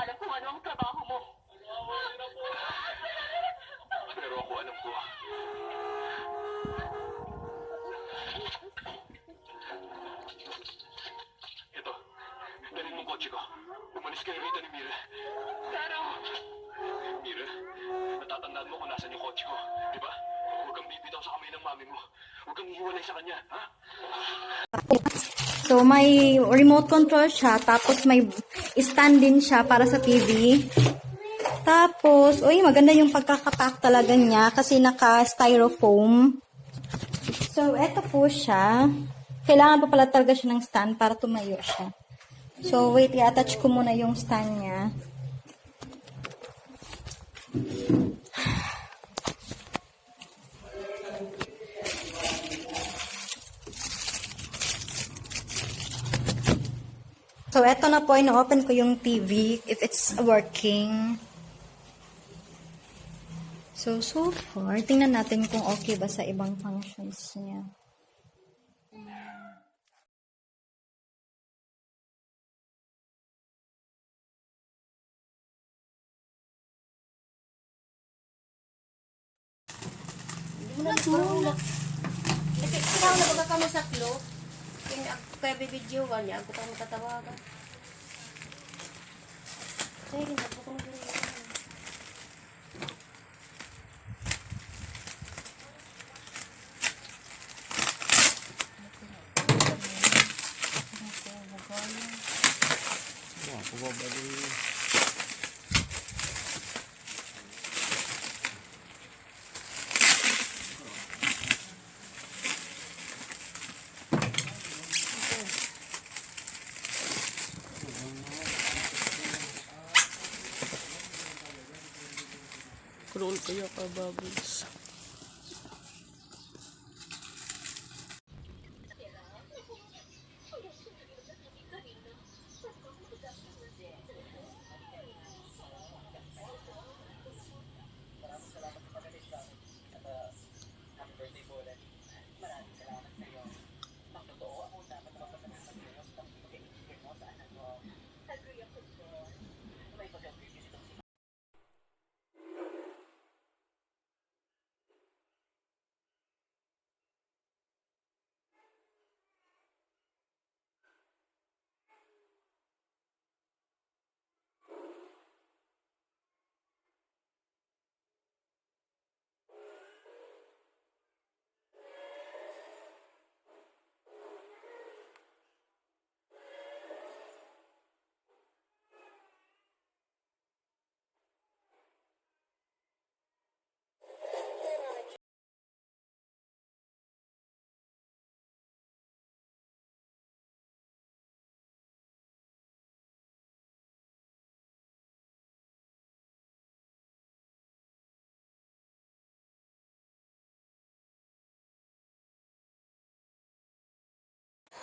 alam kung ano ang trabaho mo. Pero ako alam ko. Ito, dalhin mo kotse ko. Umalis kayo rito ni Mira. Pero... Mira, natatandaan mo kung nasan yung kotse ko, di ba? Huwag kang bibitaw sa kamay ng mami mo. Huwag kang hiwalay sa kanya, ha? So, may remote control siya, tapos may stand din siya para sa TV. Tapos, uy, maganda yung pagkakapack talaga niya kasi naka-styrofoam. So, eto po siya. Kailangan pa pala talaga siya ng stand para tumayo siya. So, wait, i-attach ko muna yung stand niya. So, eto na po, ino-open ko yung TV if it's working. So far, tingnan natin kung okay ba sa ibang functions niya. Ikaw na baga kami sa klo. Kaya bibidyoan niya. Ako tayo matatawagan. Kaya rin, ako kong gano'n. Roll kaya ka, Bubbles.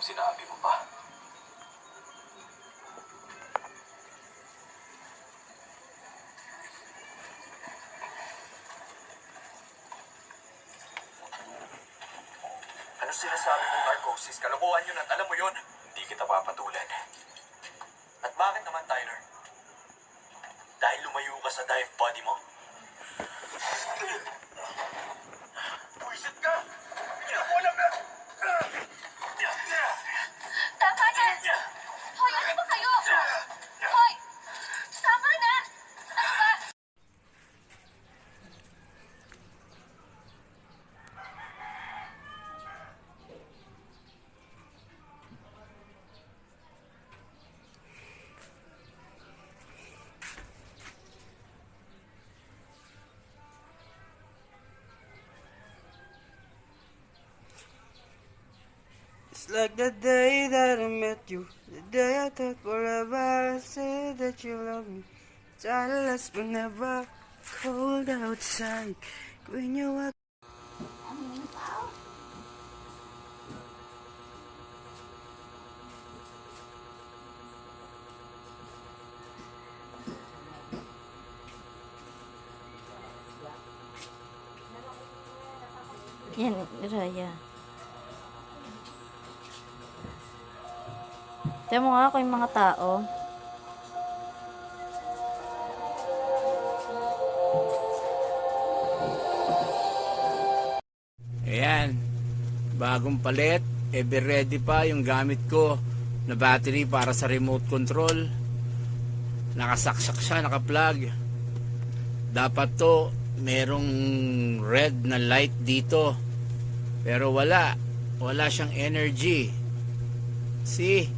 Sinabi mo pa. Ano sinasabi mong narcosis? Kalokohan yun at alam mo yun. Hindi kita papatulan. At bakit naman, Tyler? Dahil lumayo ka sa dive body mo? Buisit ka! Hindi ako alam na! Tama na! Hoy, ano ba kayo? Hoy! Tama na! Ano ba? It's like the day that I met you, the day I thought forever, I said that you love me. Childless but never cold outside. When you walk. Yan, Raya. Tiyan mo nga ako yung mga tao. bagong palit, ever ready pa yung gamit ko na battery para sa remote control. Nakasaksak siya, nakaplug. Dapat to merong red na light dito, pero wala siyang energy. See,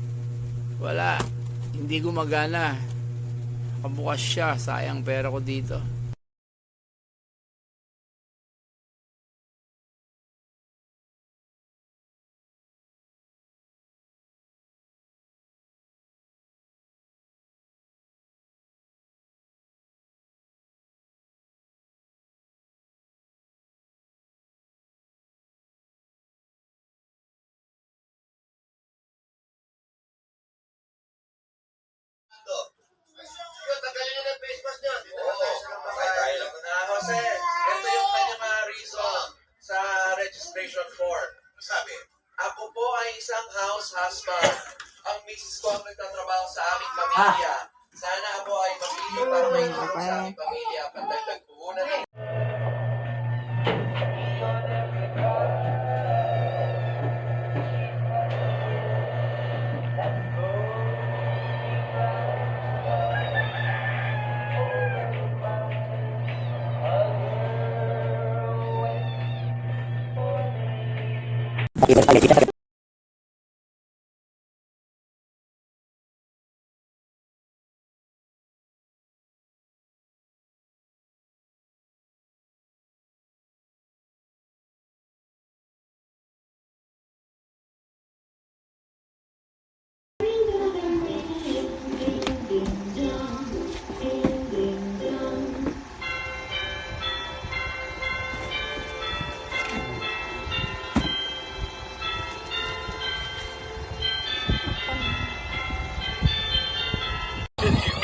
wala, hindi gumagana. Nakabukas siya, sayang pera ko dito. Jose, ito yung kanyang mga reason sa registration form. Sabi, ako po ay isang house husband. Ang misis ko ang nagtatrabaho sa aming pamilya. Sana ako ay mapili para may tulong sa aming pamilya. Pandagdag puhunan ng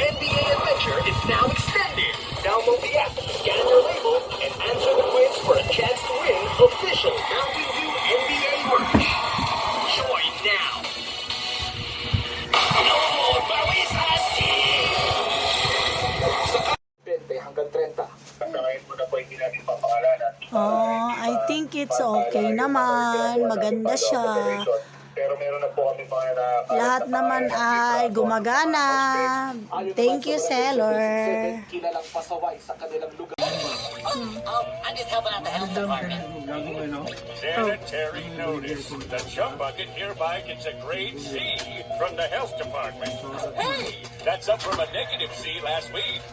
NBA Adventure is now extended. Download the app, scan your label, and answer the quiz for a chance to win official Mountain Dew NBA merch. Join now. No more Bawis Asin! 20 hanggang 30. Ngayon mo na po hindi natin papangalanan. Oh, I think it's okay naman. Maganda siya. Pero meron na po kami mga na... Lahat naman ay gumagana. Thank you, seller. Kilalang pasaway sa kanilang lugar. I'm just helping out the health department. Sanitary notice. The chum bucket nearby gets a grade C from the health department. Hey, that's up from a negative C last week.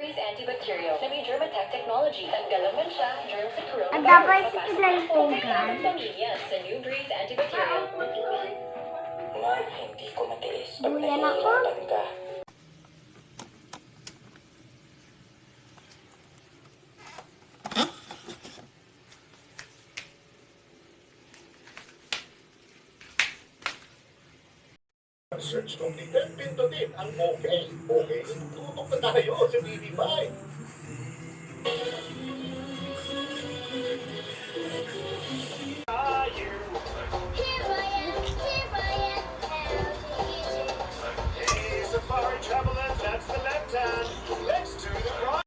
Antibacterial. May Germatech technology. Tanggalan man siya, germs sa coronavirus. Ang dapat ito lang po Ang pamilya sa New Breeze Antibacterial. Ma, hindi ko matiis. Pag Duyan ako. nahihirapan ka. Search kung pindutin ang okay. Okay, tutok na tayo sa BB5. Hey, safari travelers, that's the left hand. Let's do the right.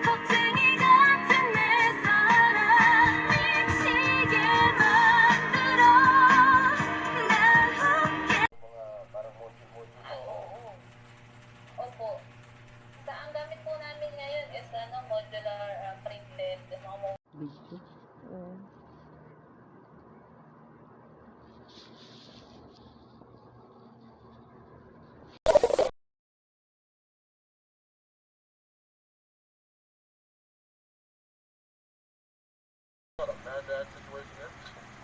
겁쟁이 같은 내 사랑 미치게 만들어 날 함께. Opo. Ang gamit po namin ngayon is modular printed.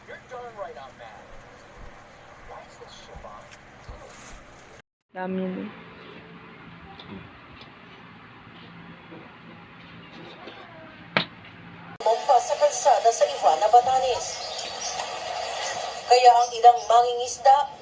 You're darn Dami yun. Mompa sa kalsada sa Ivana, Batanes. Kaya ang ilang mangingisda